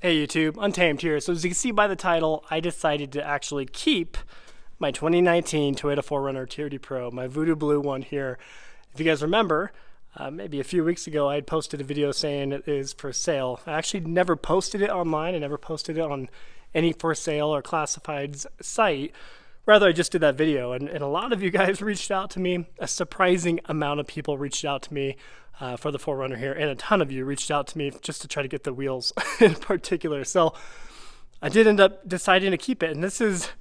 Hey YouTube, Untamed here. So as you can see by the title, I decided to actually keep my 2019 Toyota 4Runner TRD Pro, my Voodoo blue one here. If you guys remember, maybe a few weeks ago I had posted a video saying it is for sale. I actually never posted it online. I never posted it on any for sale or classifieds site. Rather, I just did that video, and a lot of you guys reached out to me. A surprising amount of people reached out to me for the 4Runner here, and a ton of you reached out to me just to try to get the wheels in particular. So I did end up deciding to keep it, and this is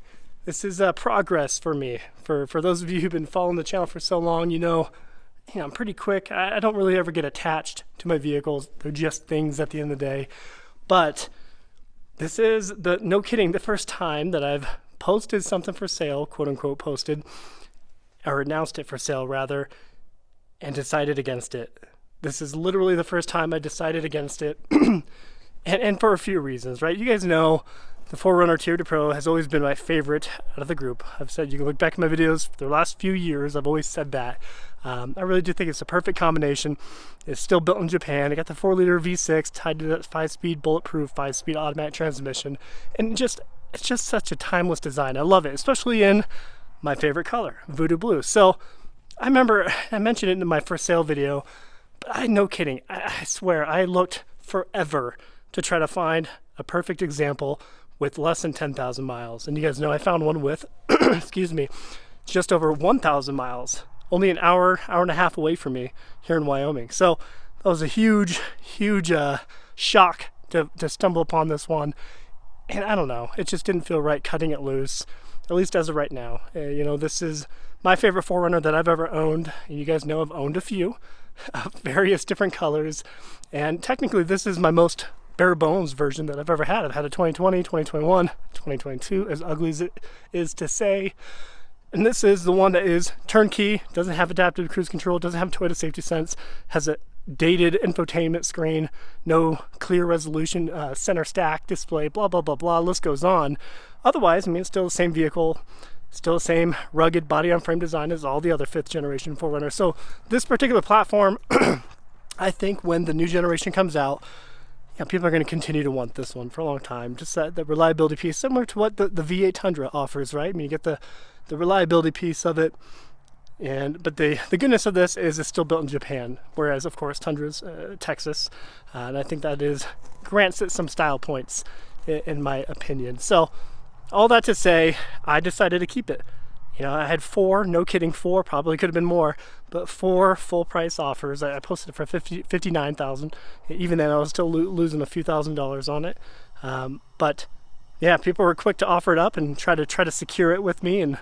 progress for me. For those of you who've been following the channel for so long, you know I'm pretty quick. I don't really ever get attached to my vehicles. They're just things at the end of the day. But this is, no kidding, the first time that I've posted something for sale, quote unquote posted, or announced it for sale rather, and decided against it. This is literally the first time I decided against it, and for a few reasons, right? You guys know the 4Runner TRD Pro has always been my favorite out of the group. I've said, you can look back at my videos for the last few years, I've always said that. I really do think it's a perfect combination. It's still built in Japan. I got the 4-liter V6 tied to that 5-speed bulletproof 5-speed automatic transmission, and it's just such a timeless design. I love it, especially in my favorite color, Voodoo blue. So I remember I mentioned it in my for sale video, but no kidding, I swear I looked forever to try to find a perfect example with less than 10,000 miles. And you guys know I found one with, excuse me, just over 1,000 miles, only an hour and a half away from me here in Wyoming. So that was a huge shock to stumble upon this one. And I don't know, it just didn't feel right cutting it loose, at least as of right now. You know, this is my favorite 4Runner that I've ever owned. You guys know I've owned a few of various different colors. And technically this is my most bare bones version that I've ever had. I've had a 2020, 2021, 2022, as ugly as it is to say. And this is the one that is turnkey, doesn't have adaptive cruise control, doesn't have Toyota Safety Sense, has a dated infotainment screen, no clear resolution center stack display, blah, blah, blah, blah, list goes on. Otherwise, I mean, it's still the same vehicle, still the same rugged body-on-frame design as all the other 5th generation 4Runners. So this particular platform, I think when the new generation comes out, people are going to continue to want this one for a long time. Just that the reliability piece, similar to what the V8 Tundra offers, right? I mean, you get the reliability piece of it. But the goodness of this is it's still built in Japan, whereas of course Tundra's Texas, and I think that grants it some style points in my opinion. So all that to say, I decided to keep it. You know, I had 4, no kidding, 4, probably could have been more, but 4 full price offers. I posted it for $59,000. Even then I was still losing a few $1,000s on it. But yeah, people were quick to offer it up and try to secure it with me, and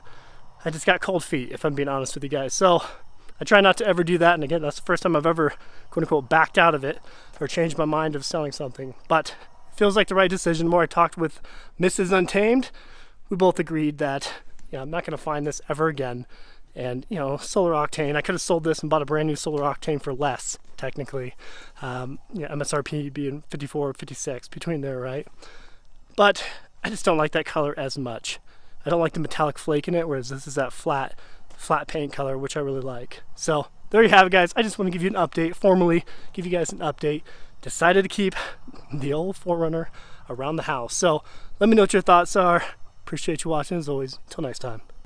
I just got cold feet, if I'm being honest with you guys. So I try not to ever do that. And again, that's the first time I've ever, quote unquote, backed out of it or changed my mind of selling something. But it feels like the right decision. The more I talked with Mrs. Untamed, we both agreed that, I'm not going to find this ever again. And, solar octane, I could have sold this and bought a brand new solar octane for less, technically. MSRP being 54, 56, between there, right? But I just don't like that color as much. I don't like the metallic flake in it, whereas this is that flat paint color, which I really like. So there you have it, guys. I just want to give you an update, formally give you guys an update. Decided to keep the old 4Runner around the house. So let me know what your thoughts are. Appreciate you watching as always. Until next time.